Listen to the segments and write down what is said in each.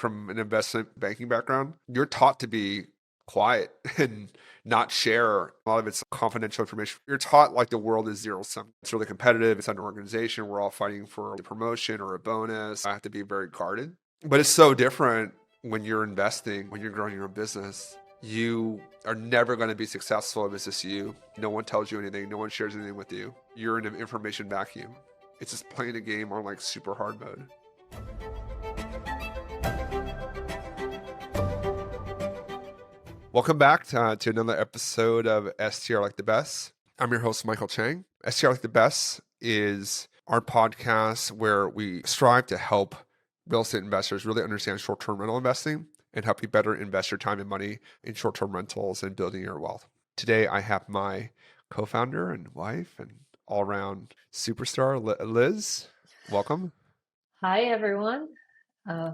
from an investment banking background, you're taught to be quiet and not share a lot of it's confidential information. You're taught like the world is zero sum. It's really competitive. It's an organization. We're all fighting for a promotion or a bonus. I have to be very guarded. But it's so different when you're investing, when you're growing your own business. You are never going to be successful if it's just you. No one tells you anything. No one shares anything with you. You're in an information vacuum. It's just playing a game on like super hard mode. Welcome back to another episode of STR Like the Best. I'm your host, Michael Chang. STR Like the Best is our podcast where we strive to help real estate investors really understand short-term rental investing and help you better invest your time and money in short-term rentals and building your wealth. Today, I have my co-founder and wife and all-around superstar, Liz. Welcome. Hi, everyone.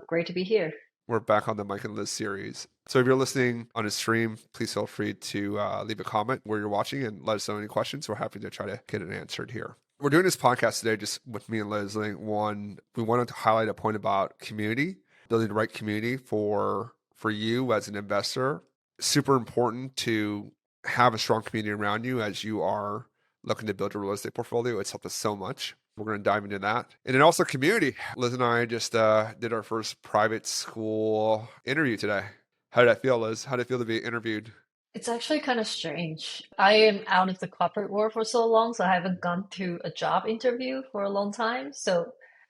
Great to be here. We're back on the Mike and Liz series. So if you're listening on a stream, please feel free to leave a comment where you're watching and let us know any questions. We're happy to try to get it answered here. We're doing this podcast today just with me and Liz. One, we wanted to highlight a point about community, building the right community for you as an investor. Super important to have a strong community around you as you are looking to build a real estate portfolio. It's helped us so much. We're going to dive into that. And then also community. Liz and I just did our first private school interview today. How did that feel, Liz? How did it feel to be interviewed? It's actually kind of strange. I am out of the corporate world for so long, so I haven't gone to a job interview for a long time.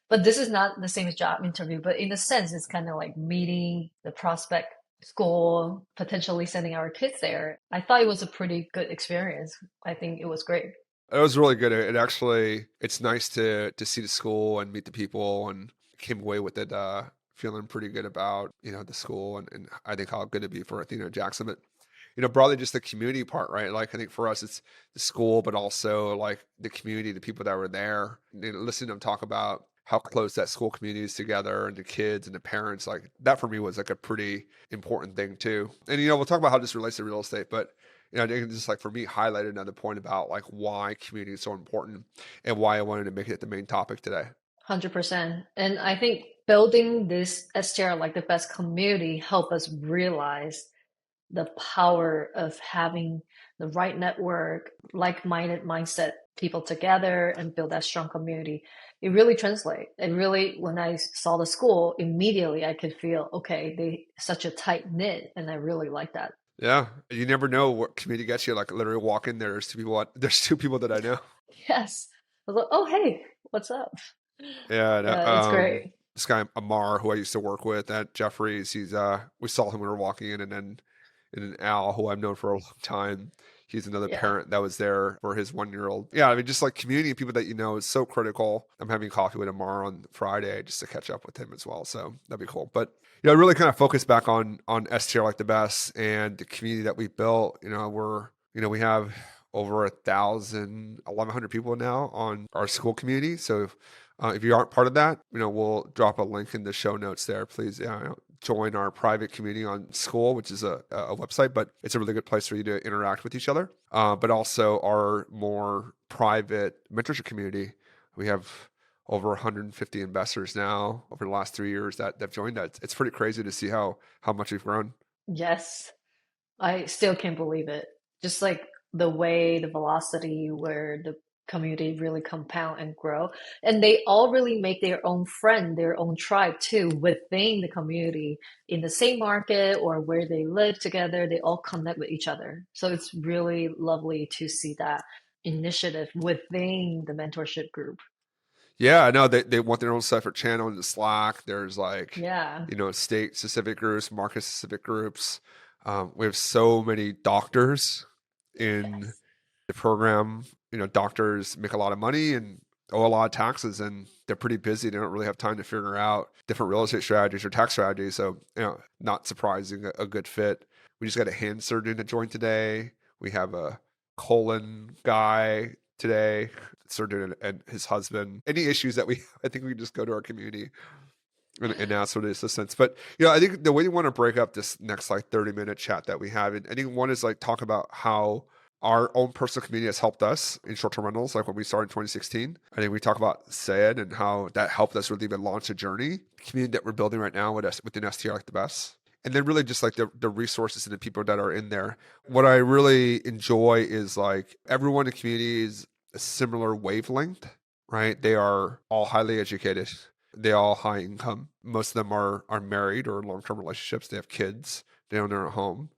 But this is not the same as job interview, but in a sense, it's kind of like meeting the prospect school, potentially sending our kids there. I thought it was a pretty good experience. I think it was great. It was really good. It's nice to see the school and meet the people, and came away with it feeling pretty good about, the school and I think how good it'd be for Athena Jackson. But, broadly just the community part, right? Like I think for us, it's the school, but also like the community, the people that were there, listening to them talk about how close that school community is together and the kids and the parents, like that for me was like a pretty important thing too. And, we'll talk about how this relates to real estate, but I think just like for me, highlighted another point about like why community is so important and why I wanted to make it the main topic today. 100%. And I think building this STR like the best community help us realize the power of having the right network, like-minded mindset people together and build that strong community. It really translates. And really, when I saw the school, immediately I could feel, okay, they such a tight knit, and I really like that. Yeah, you never know what community gets you. Like literally walk in there, there's two people that I know. Yes. I was like, oh, hey, what's up? Yeah, Yeah, it's great. this guy Amar, who I used to work with at Jeffries, we saw him when we were walking in, and then Al, who I've known for a long time. He's another Yeah. parent that was there for his 1-year-old. Yeah, I mean, just like community and people that is so critical. I'm having coffee with Amar on Friday just to catch up with him as well. So that'd be cool. But really kind of focus back on STR Like the Best and the community that we built. We have over 1,100 people now on our school community. So if you aren't part of that, we'll drop a link in the show notes there. Please join our private community on School, which is a website, but it's a really good place for you to interact with each other. But also our more private mentorship community. We have over 150 investors now over the last 3 years that have joined that. It's pretty crazy to see how much we've grown. Yes. I still can't believe it. Just like the way, the velocity where the community really compound and grow. And they all really make their own friend, their own tribe too, within the community in the same market or where they live together. They all connect with each other. So it's really lovely to see that initiative within the mentorship group. Yeah, I know they want their own separate channel in the Slack. There's like, Yeah. state specific groups, market specific groups. We have so many doctors in Yes. the program. Doctors make a lot of money and owe a lot of taxes, and they're pretty busy. They don't really have time to figure out different real estate strategies or tax strategies. So, not surprising, a good fit. We just got a hand surgeon to join today. We have a colon guy today, surgeon and his husband. Any issues that I think we can just go to our community and ask for the assistance. But I think the way you want to break up this next like 30-minute chat that we have, and I think one is like talk about how Our own personal community has helped us in short-term rentals, like when we started in 2016. I think we talk about Sayed and how that helped us really even launch a journey. The community that we're building right now within STR like the best. And then really just like the resources and the people that are in there. What I really enjoy is like everyone in the community is a similar wavelength, right? They are all highly educated. They all high income. Most of them are married or in long-term relationships. They have kids. They own their own home.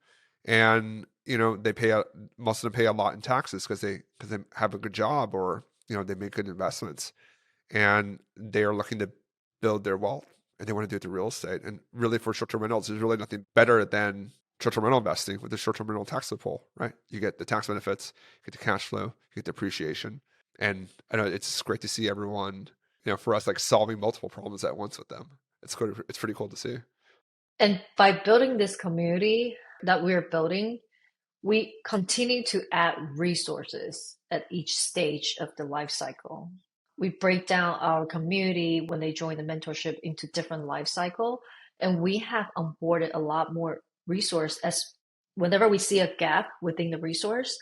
And they most of them pay a lot in taxes because they have a good job, or they make good investments, and they are looking to build their wealth, and they want to do it through real estate. And really, for short-term rentals, there's really nothing better than short-term rental investing with the short-term rental tax loophole, right? You get the tax benefits, you get the cash flow, you get the appreciation, and I know it's just great to see everyone, for us, like solving multiple problems at once with them. It's good. It's pretty cool to see. And by building this community that we're building, we continue to add resources at each stage of the life cycle. We break down our community when they join the mentorship into different life cycle, and we have onboarded a lot more resource. As whenever we see a gap within the resource,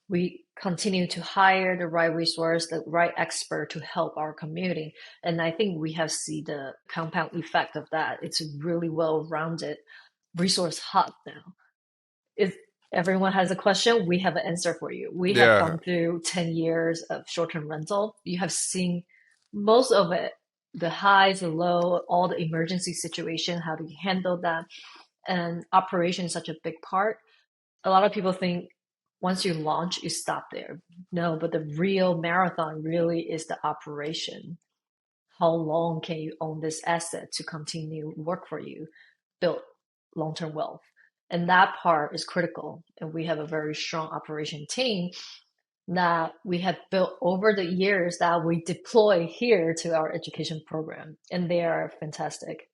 we continue to hire the right resource, the right expert to help our community. And I think we have seen the compound effect of that. It's a really well-rounded resource hub now. If everyone has a question, we have an answer for you. We have Yeah. gone through 10 years of short-term rental. You have seen most of it, the highs, the low, all the emergency situation, how do you handle that? And operation is such a big part. A lot of people think once you launch, you stop there. No, but the real marathon really is the operation. How long can you own this asset to continue work for you, build long-term wealth? And that part is critical. And we have a very strong operation team that we have built over the years that we deploy here to our education program. And they are fantastic.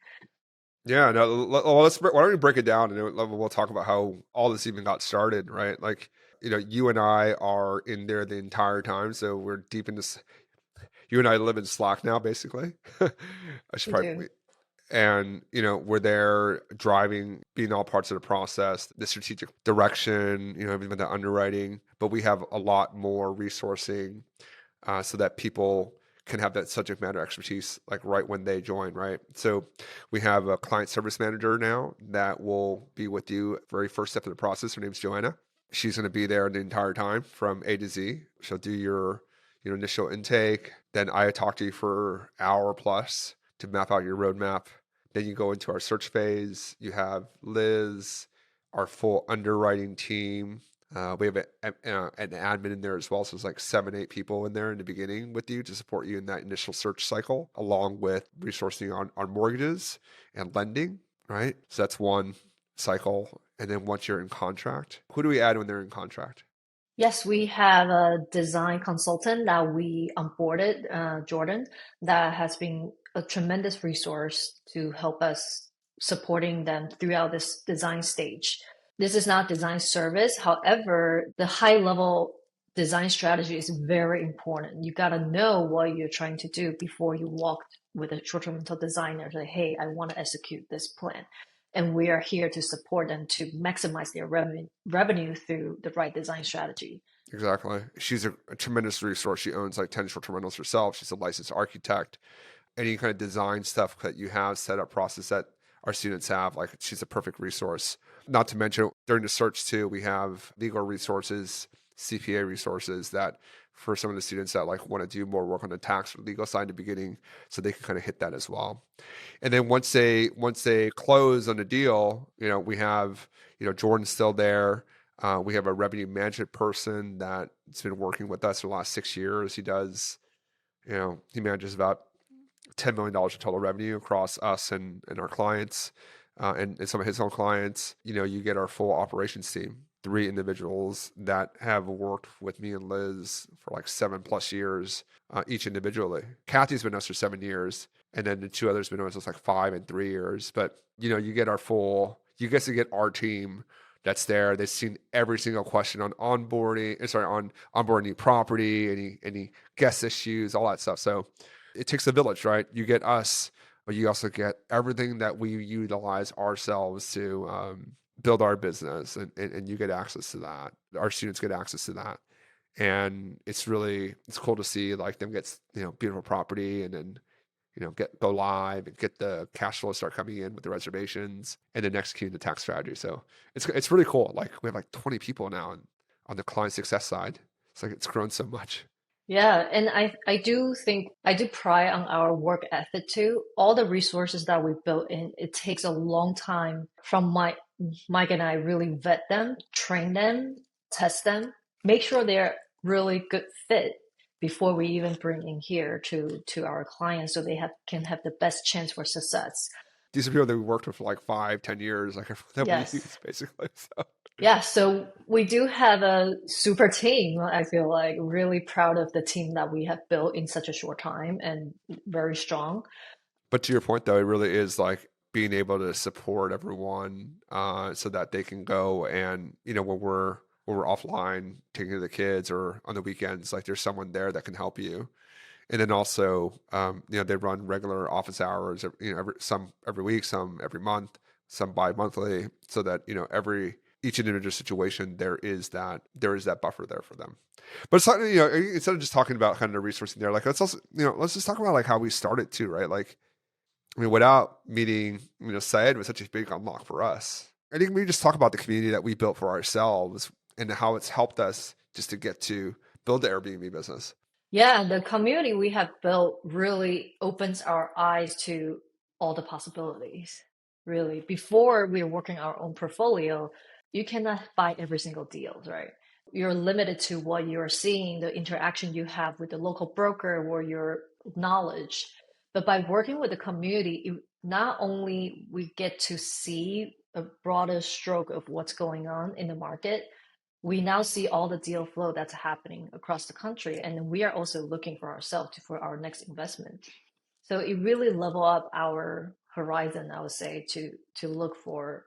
Yeah, no, why don't we break it down, and then we'll talk about how all this even got started, right? Like, you and I are in there the entire time, so we're deep in this. You and I live in Slack now, basically. I should We do. probably, and we're there driving, being all parts of the process, the strategic direction, even the underwriting. But we have a lot more resourcing, so that people can have that subject matter expertise like right when they join, right? So we have a client service manager now that will be with you very first step of the process. Her name's Joanna. She's going to be there the entire time from A to Z. She'll do your initial intake. Then I talk to you for an hour plus to map out your roadmap. Then you go into our search phase. You have Liz, our full underwriting team. We have an admin in there as well. So it's like 7, 8 people in there in the beginning with you to support you in that initial search cycle, along with resourcing on mortgages and lending, right? So that's one cycle. And then once you're in contract, who do we add when they're in contract? Yes, we have a design consultant that we onboarded, Jordan, that has been a tremendous resource to help us supporting them throughout this design stage. This is not design service. However, the high level design strategy is very important. You got to know what you're trying to do before you walk with a short-term rental designer. Say, hey, I want to execute this plan. And we are here to support them to maximize their revenue through the right design strategy. Exactly. She's a tremendous resource. She owns like 10 short-term rentals herself. She's a licensed architect. Any kind of design stuff that you have, set up process that our students have, like she's a perfect resource. Not to mention during the search too, we have legal resources, CPA resources that for some of the students that like want to do more work on the tax or legal side in the beginning, so they can kind of hit that as well. And then once they close on the deal, we have Jordan's still there. We have a revenue management person that's been working with us for the last 6 years. He manages about $10 million in total revenue across us and our clients, and some of his own clients. You get our full operations team, 3 individuals that have worked with me and Liz for like 7+ years, each individually. Kathy's been with us for 7 years, and then the 2 others been with us like 5 and 3 years. But you get you get to get our team that's there. They've seen every single question on onboarding, on onboarding new property, any guest issues, all that stuff. So it takes a village, right? You get us, but you also get everything that we utilize ourselves to build our business, and you get access to that. Our students get access to that. And it's cool to see like them get, beautiful property, and then, go live and get the cash flow start coming in with the reservations, and then execute the tax strategy. So it's really cool. Like we have like 20 people now on the client success side. It's like it's grown so much. Yeah, and I do think I do pride on our work ethic too. All the resources that we built in, it takes a long time from Mike and I really vet them, train them, test them, make sure they're really good fit before we even bring in here to our clients so they can have the best chance for success. These are people that we worked with for like 5, 10 years, like that we Yes. use basically. So Yeah, so we do have a super team. I feel like really proud of the team that we have built in such a short time and very strong. but to your point though, it really is like being able to support everyone, so that they can go, and when we're offline taking care of the kids or on the weekends, like there's someone there that can help you. And then also, they run regular office hours, some every week, some every month, some bi-monthly, so that, every each individual situation, there is that buffer there for them. But it's not, instead of just talking about kind of the resourcing there, like let's just talk about like how we started too, right? Like, I mean, without meeting, Syed was such a big unlock for us. I think we just talk about the community that we built for ourselves and how it's helped us just to get to build the Airbnb business. Yeah, the community we have built really opens our eyes to all the possibilities. Really, before we are working our own portfolio, you cannot buy every single deal, right? You're limited to what you're seeing, the interaction you have with the local broker or your knowledge. But by working with the community, not only we get to see a broader stroke of what's going on in the market, we now see all the deal flow that's happening across the country, and we are also looking for ourselves for our next investment. So it really level up our horizon, I would say, to look for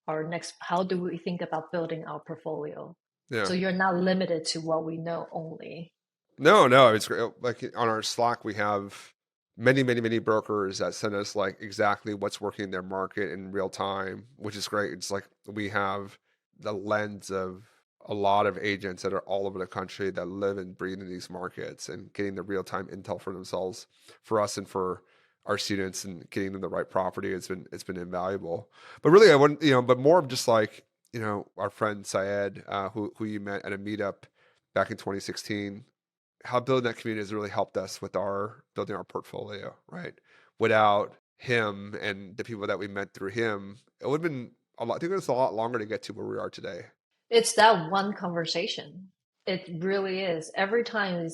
our next. How do we think about building our portfolio? Yeah. So you're not limited to what we know only. No, no, it's great. Like on our Slack, we have many, many, many brokers that send us like exactly what's working in their market in real time, which is great. It's like we have the lens of a lot of agents that are all over the country that live and breathe in these markets, and getting the real time intel for themselves, for us and for our students, and getting them the right property. It's been invaluable. But really, I want, but more of just like, our friend Syed, who you met at a meetup back in 2016, how building that community has really helped us with our building our portfolio, right? Without him and the people that we met through him, it would have been a lot. I think it was a lot longer to get to where we are today. It's that one conversation. It really is. Every time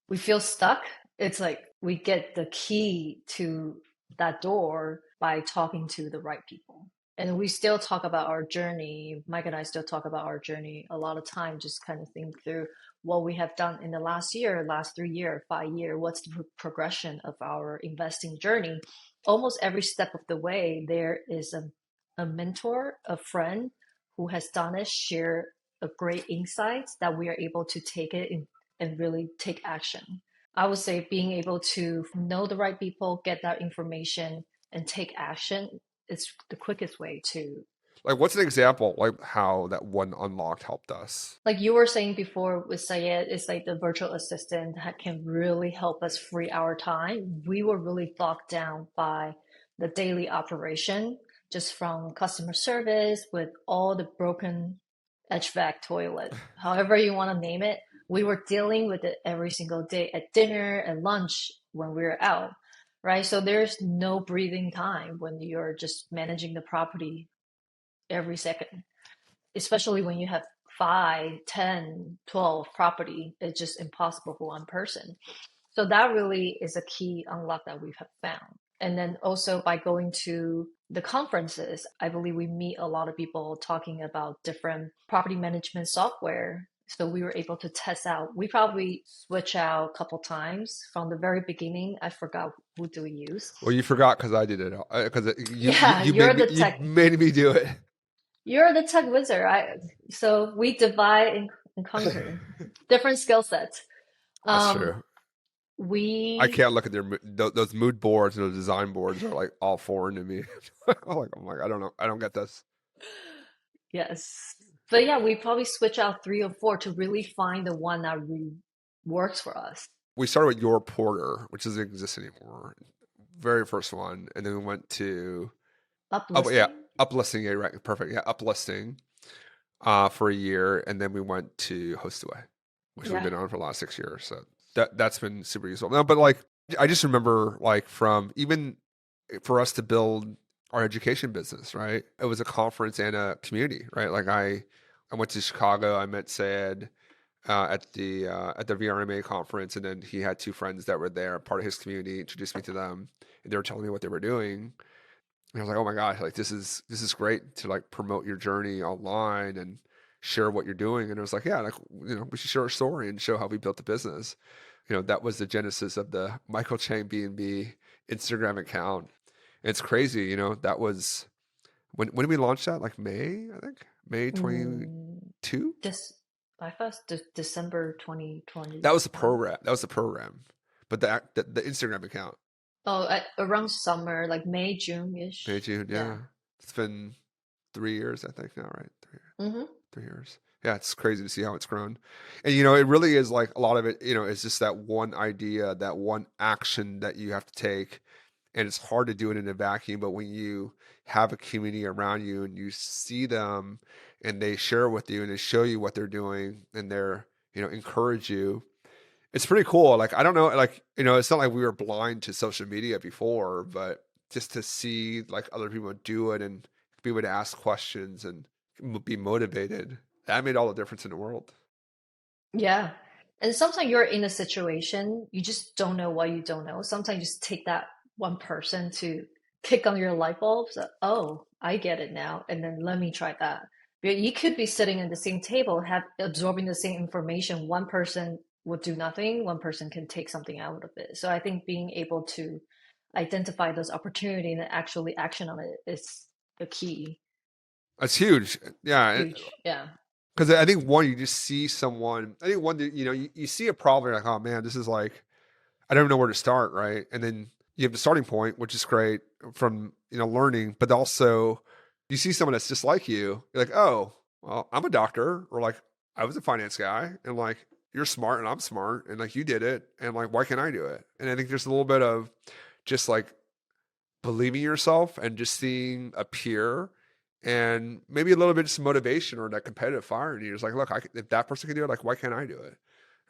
we feel stuck, it's like we get the key to that door by talking to the right people. And we still talk about our journey. Mike and I still talk about our journey a lot of time, just kind of think through what we have done in the last year, last 3 year, 5 year, what's the progression of our investing journey. Almost every step of the way, there is a mentor, a friend who has done it, share a great insights that we are able to take it in, and really take action. I would say being able to know the right people, get that information, and take action is the quickest way to. Like, what's an example, like how that one unlocked helped us? Like you were saying before with Sayed, it's like the virtual assistant that can really help us free our time. We were really bogged down by the daily operation, just from customer service with all the broken HVAC toilet, however you want to name it. We were dealing with it every single day at dinner and lunch when we were out, right? So there's no breathing time when you're just managing the property every second, especially when you have 5, 10, 12 property. It's just impossible for one person. So that really is a key unlock that we have found. And then also by going to the conferences, I believe we meet a lot of people talking about different property management software. So we were able to test out. We probably switch out a couple times from the very beginning. I forgot who do we use. Well, you forgot because I did it, because you, you Yeah, you you're made me the you tech. made me do it. You're the tech wizard. So we divide and conquer different skill sets. That's Um, true. I we can't look at those mood boards and those design boards are like all foreign to me. I'm like, oh my God, I don't know. I don't get this. Yes. But yeah, we probably switch out three or four to really find the one that really works for us. We started with Your Porter, which doesn't exist anymore. Very first one, and then we went to yeah, Uplisting? Uplisting. Yeah, right, perfect. Yeah, Uplisting for a year, and then we went to Hostaway, which we've Yeah. been on for the last 6 years. So that's been super useful. No, but like I just remember like from even for us to build our education business, right? It was a conference and a community, right? Like I went to Chicago. I met Sayed at the VRMA conference, and then he had two friends that were there, part of his community, introduced me to them, and they were telling me what they were doing. And I was like, oh my gosh, like this is great to like promote your journey online and share what you're doing. And it was like, yeah, like we should share our story and show how we built the business. That was the genesis of the Michael Chang B&B Instagram account. And it's crazy, that was when did we launch that? Like May, I think. May Mm, 22? this I thought December That was the 2021. program. That was the program. But the Instagram account, Oh, around summer, like May, May, June-ish. June, Yeah. yeah. It's been 3 years, I think now, right? Mm-hmm. 3 years. Yeah, it's crazy to see how it's grown. And it really is like a lot of it, is just that one idea, that one action that you have to take. And it's hard to do it in a vacuum, but when you have a community around you and you see them and they share with you and they show you what they're doing and they're, encourage you, it's pretty cool. Like, I don't know, like, it's not like we were blind to social media before, but just to see like other people do it and be able to ask questions and be motivated, that made all the difference in the world. Yeah. And sometimes you're in a situation, you just don't know what you don't know. Sometimes you just take that one person to kick on your light bulbs. Oh, I get it now. And then let me try that. But you could be sitting at the same table, have absorbing the same information. One person would do nothing, one person can take something out of it. So I think being able to identify those opportunities and actually action on it is the key. That's huge. Yeah. Huge. Yeah. Because I think one, you just see someone, I think one, that, you see a problem, you're like, oh man, this is like, I don't know where to start, right? And then you have the starting point, which is great from learning, but also you see someone that's just like you're like, oh, well, I'm a doctor, or like I was a finance guy, and like you're smart and I'm smart, and like you did it, and like why can't I do it? And I think there's a little bit of just like believing yourself and just seeing a peer and maybe a little bit of motivation or that competitive fire in you. It's like, look, if that person can do it, like why can't I do it?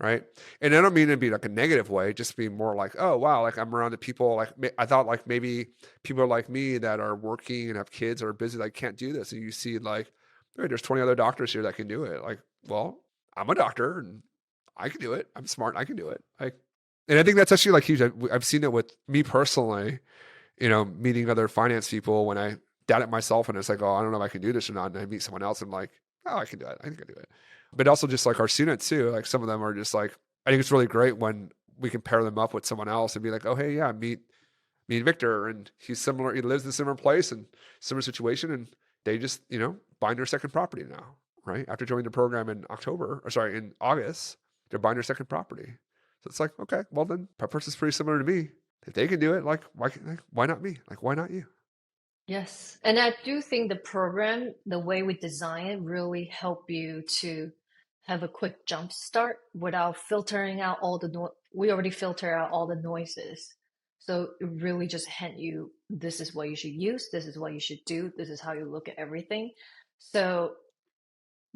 Right. And I don't mean to be like a negative way, just be more like, oh, wow, like I'm around the people, like I thought like maybe people are like me that are working and have kids or are busy, like can't do this. And you see like, hey, there's 20 other doctors here that can do it. Like, well, I'm a doctor and I can do it. I'm smart. I can do it. Like, and I think that's actually like huge. I've seen it with me personally, meeting other finance people when I doubt it myself and it's like, oh, I don't know if I can do this or not. And I meet someone else and I'm like, oh, I can do it. I think I can do it. But also just like our students too, like some of them are just like, I think it's really great when we can pair them up with someone else and be like, oh, hey, yeah, meet Victor. And he's similar. He lives in a similar place and similar situation. And they just, buying their second property now, right? After joining the program in in August, they're buying their second property. So it's like, okay, well then that person's pretty similar to me. If they can do it, like why not me? Like why not you? Yes. And I do think the program, the way we design it, really help you to have a quick jump start without filtering out all the no we already filter out all the noises. So it really just hand you this is what you should use, this is what you should do, this is how you look at everything. So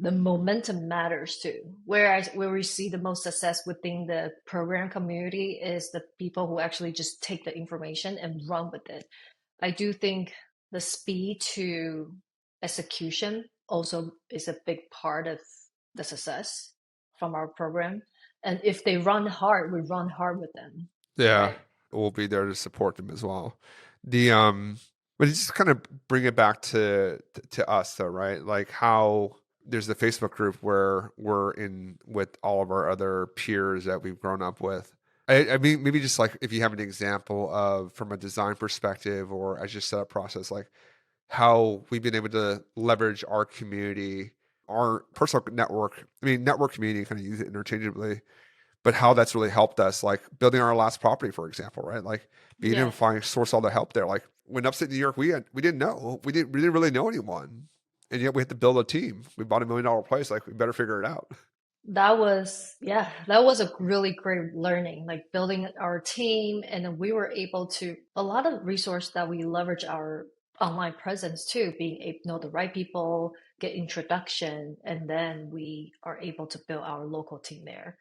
the momentum matters too. Whereas where we see the most success within the program community is the people who actually just take the information and run with it. I do think the speed to execution also is a big part of the success from our program. And if they run hard, we run hard with them, Yeah, right? we'll be there to support them as well. The but just kind of bring it back to us though, right? Like how there's the Facebook group where we're in with all of our other peers that we've grown up with. I mean, maybe just like if you have an example of from a design perspective or as your setup process, like how we've been able to leverage our community, our personal network. I mean, network community, kind of use it interchangeably, but how that's really helped us, like building our last property, for example, right? Like being able Yeah. to find source all the help there. Like when upstate New York, we didn't know, we didn't really know anyone, and yet we have to build a team. We bought $1 million place. Like, we better figure it out. That was, yeah, that was a really great learning, like building our team. And then we were able to, a lot of resource that we leverage our online presence too, being able to know the right people, get introduction, and then we are able to build our local team there.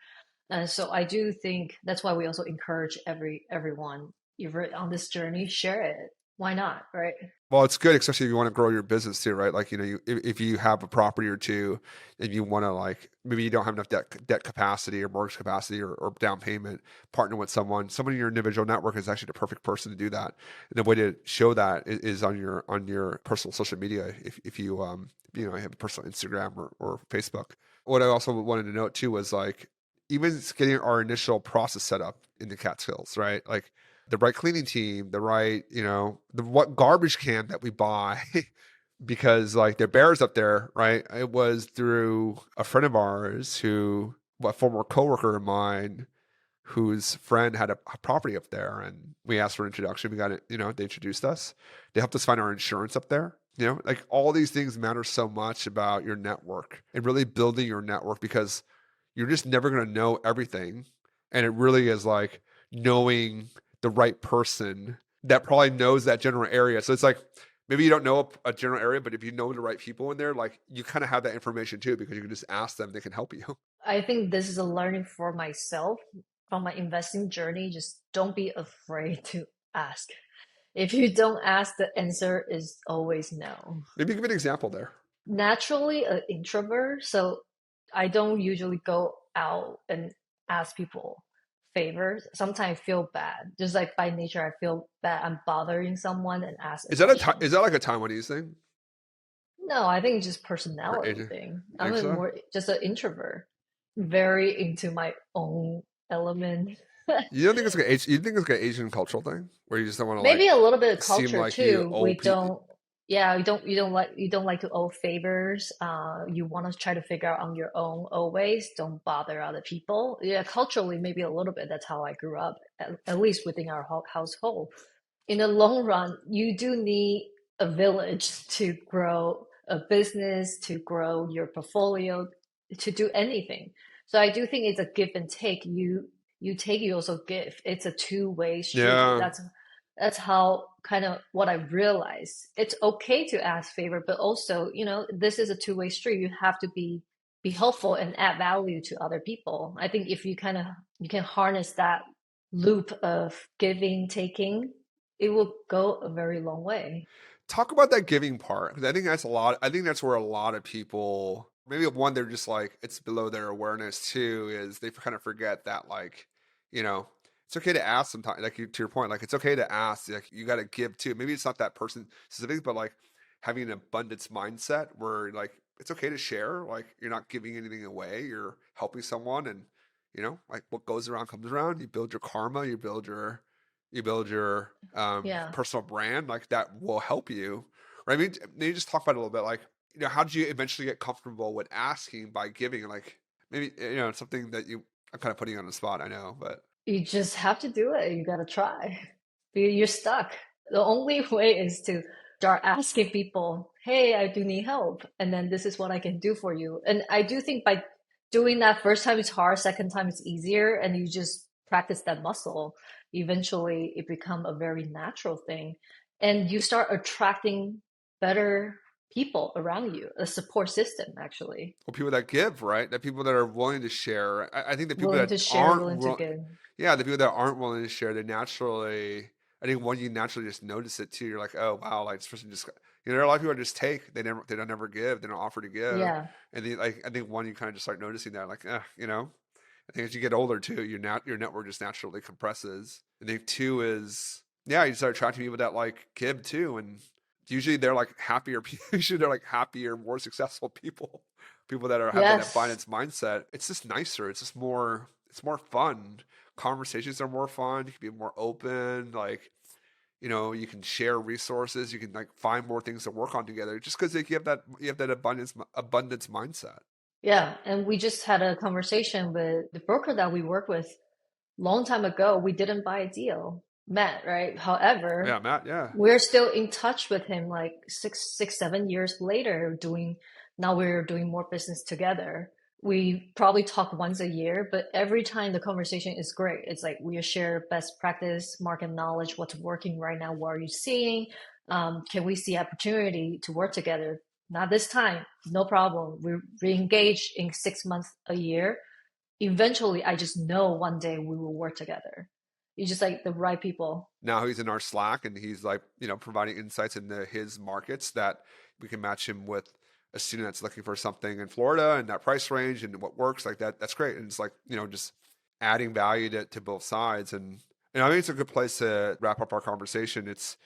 And so I do think that's why we also encourage everyone, you're on this journey, share it. Why not, right? Well, it's good, especially if you want to grow your business too, right? Like, if you have a property or two and you want to, like, maybe you don't have enough debt capacity or mortgage capacity, or down payment, partner with someone in your individual network is actually the perfect person to do that. And the way to show that is on your personal social media. If you, have a personal Instagram or Facebook. What I also wanted to note too was, like, even getting our initial process set up in the Catskills, right? Like, the right cleaning team, the right, the what garbage can that we buy because, like, there are bears up there, right? It was through a friend of ours a former coworker of mine, whose friend had a property up there, and we asked for an introduction. We got it, they introduced us. They helped us find our insurance up there. Like, all these things matter so much about your network and really building your network, because you're just never going to know everything. And it really is like knowing the right person that probably knows that general area. So it's like, maybe you don't know a general area, but if you know the right people in there, like, you kind of have that information too, because you can just ask them, they can help you. I think this is a learning for myself from my investing journey. Just don't be afraid to ask. If you don't ask, the answer is always no. Maybe give an example there. Naturally, an introvert, so I don't usually go out and ask people favors. Sometimes I feel bad. Just like by nature, I feel bad. I'm bothering someone and ask a Is question. that like a Taiwanese thing No, I think it's just or personality Asian? thing. I I'm think a so. more just an introvert, very into my own element. You don't think it's like you think it's like an Asian cultural thing where you just don't want to, like, Maybe a little bit of seem culture like you too. owe We people. don't, yeah, you don't like to owe favors. You want to try to figure out on your own always. Don't bother other people. Yeah, culturally, maybe a little bit. That's how I grew up, at least within our household. In the long run, you do need a village to grow a business, to grow your portfolio, to do anything. So I do think it's a give and take. You take, you also give. It's a two-way street. Yeah. That's how kind of what I realized. It's okay to ask favor, but also, this is a two-way street. You have to be helpful and add value to other people. I think if you can harness that loop of giving, taking, it will go a very long way. Talk about that giving part, 'cause I think that's a lot. I think that's where a lot of people, maybe one, they're just like, it's below their awareness. Two is they kind of forget that, like, you know, it's okay to ask sometimes. Like, to your point, like, it's okay to ask. Like, you got to give too. Maybe it's not that person specific, but, like, having an abundance mindset where, like, it's okay to share. Like, you're not giving anything away. You're helping someone, and, like, what goes around comes around. You build your karma. You build your Yeah. personal brand, like, that will help you, right? I mean, maybe just talk about it a little bit, like, how did you eventually get comfortable with asking by giving? Like, maybe, it's something that I'm kind of putting you on the spot, I know, but You just have to do it. You got to try. You're stuck. The only way is to start asking people, hey, I do need help. And then this is what I can do for you. And I do think by doing that, first time it's hard, second time it's easier, and you just practice that muscle. Eventually, it become a very natural thing. And you start attracting better people around you, a support system, actually. well, people that give, right? That people that are willing to share. I think the people Willing that to share, aren't willing to willing, give. yeah, the people that aren't willing to share, they naturally, I think one, you naturally just notice it too. You're like, oh wow, like, this person just, there are a lot of people that just take, they don't ever give, they don't offer to give, Yeah. and then, like, I think one, you kind of just start noticing that, like, I think as you get older too, your network just naturally compresses. I think two is, yeah, you start attracting people that, like, give too, and usually they're like happier. Usually they're like happier, more successful people. People that have that Yes. abundance mindset. It's just nicer. It's just more. It's more fun. Conversations are more fun. You can be more open. Like, you can share resources. You can, like, find more things to work on together. Just because, like, you have that abundance mindset. Yeah, and we just had a conversation with the broker that we work with long time ago. We didn't buy a deal. Matt, right? However, Yeah, Matt. Yeah. we're still in touch with him like 7 years later, now we're doing more business together. We probably talk once a year, but every time the conversation is great. It's like we share best practice, market knowledge, what's working right now, what are you seeing? Can we see opportunity to work together? Not this time, no problem. We re-engage in 6 months, a year. Eventually, I just know one day we will work together. It's just like the right people. Now he's in our Slack and he's like, providing insights into his markets that we can match him with a student that's looking for something in Florida and that price range and what works like that. That's great. And it's like, just adding value to both sides. And I think it's a good place to wrap up our conversation. It's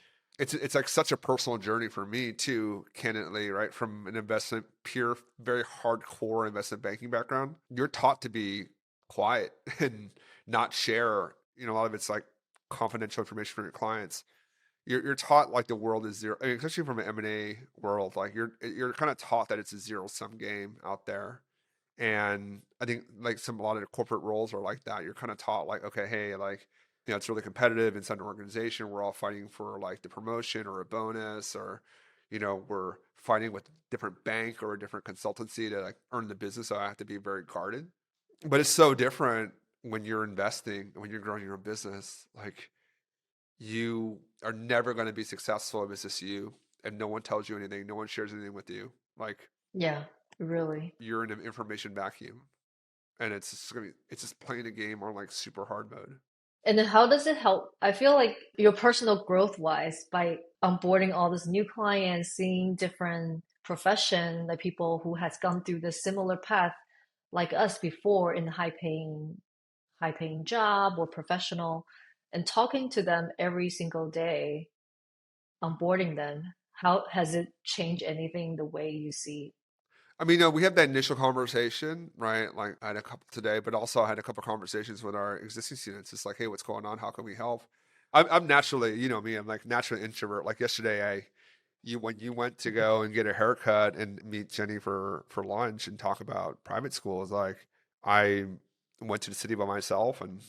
like such a personal journey for me too, candidly, right? From an investment, pure, very hardcore investment banking background, you're taught to be quiet and not share. A lot of it's like confidential information from your clients. You're taught like the world is zero. I mean, especially from an M&A world, like you're kind of taught that it's a zero sum game out there. And I think like a lot of the corporate roles are like that. You're kind of taught like, okay, hey, like, it's really competitive inside an organization. We're all fighting for like the promotion or a bonus, or, we're fighting with a different bank or a different consultancy to like earn the business. So I have to be very guarded. But it's so different when you're investing, when you're growing your own business. Like you are never going to be successful if it's just you and no one tells you anything. No one shares anything with you. Like Yeah, really. you're in an information vacuum and it's just playing a game on like super hard mode. And then how does it help? I feel like your personal growth wise, by onboarding all these new clients, seeing different profession, like people who has gone through the similar path like us before in high paying job or professional, and talking to them every single day, onboarding them, how has it changed anything the way you see? I mean, we had that initial conversation, right? Like I had a couple today, but also I had a couple conversations with our existing students. It's like, hey, what's going on? How can we help? I'm naturally, me, I'm like naturally introvert. Like yesterday, when you went to go and get a haircut and meet Jenny for lunch and talk about private schools, like I went to the city by myself and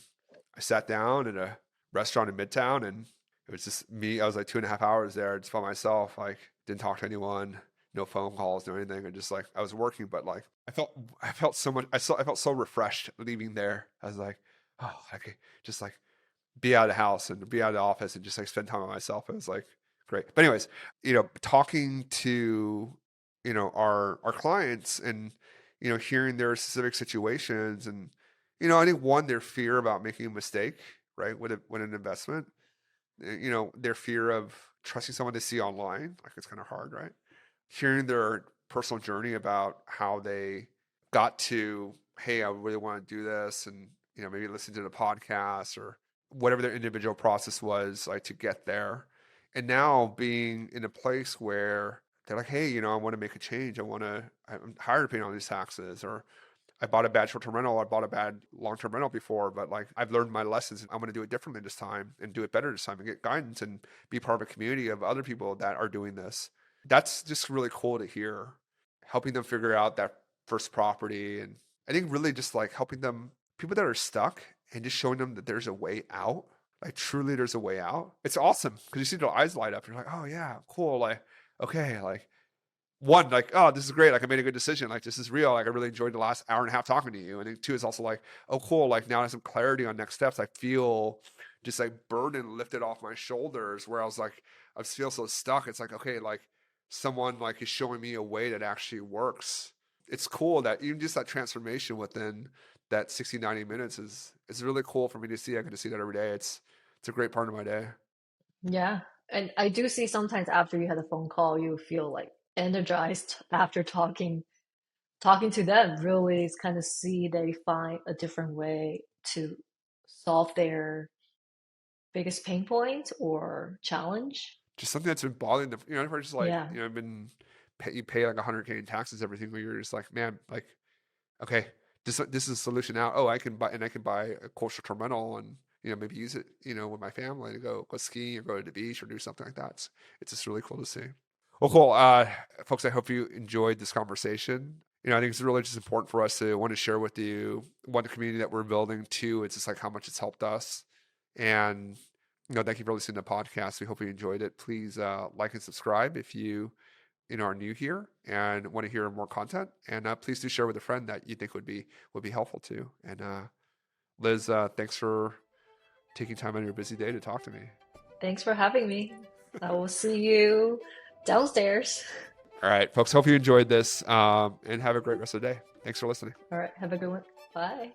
I sat down at a restaurant in Midtown and it was just me. I was like 2.5 hours there just by myself. Like didn't talk to anyone, no phone calls, no anything. And just like I was working, but like I felt so much. I felt so refreshed leaving there. I was like, oh, I could just like be out of the house and be out of the office and just like spend time with myself. It was like great. But anyways, talking to our clients and hearing their specific situations and I think one their fear about making a mistake, right? With an investment, their fear of trusting someone to see online, like it's kind of hard, right? Hearing their personal journey about how they got to, hey, I really want to do this, and maybe listen to the podcast or whatever their individual process was like to get there, and now being in a place where they're like, hey, I want to make a change. I'm tired of paying all these taxes, or I bought a bad short-term rental. I bought a bad long-term rental before, but like I've learned my lessons. I'm going to do it differently this time and do it better this time and get guidance and be part of a community of other people that are doing this. That's just really cool to hear, helping them figure out that first property. And I think really just like helping them, people that are stuck and just showing them that there's a way out. Like truly there's a way out. It's awesome because you see their eyes light up. You're like, oh yeah, cool. Like, okay, like one, like, oh, this is great. Like I made a good decision. Like this is real. Like I really enjoyed the last hour and a half talking to you. And then two is also like, oh, cool. Like now I have some clarity on next steps. I feel just like burden lifted off my shoulders where I was like, I feel so stuck. It's like, okay, like someone like is showing me a way that actually works. It's cool that even just that transformation within that 60, 90 minutes is really cool for me to see. I get to see that every day. It's a great part of my day. Yeah. And I do see sometimes after you had a phone call, you feel like energized after talking to them. Really is kind of see they find a different way to solve their biggest pain point or challenge. Just something that's been bothering them. If I just like, Yeah. you pay like 100K in taxes, everything, where you're just like, man, like, okay, this is a solution now. Oh, I can buy a coastal term rental and maybe use it, with my family to go ski or go to the beach or do something like that. It's just really cool to see. Well, cool, folks. I hope you enjoyed this conversation. I think it's really just important for us to want to share with you one, the community that we're building. Two, it's just like how much it's helped us, and thank you for listening to the podcast. We hope you enjoyed it. Please like and subscribe if you are new here and want to hear more content. And please do share with a friend that you think would be helpful too. And Liz, thanks for taking time on your busy day to talk to me. Thanks for having me. I will see you downstairs. All right, folks. Hope you enjoyed this and have a great rest of the day. Thanks for listening. All right. Have a good one. Bye.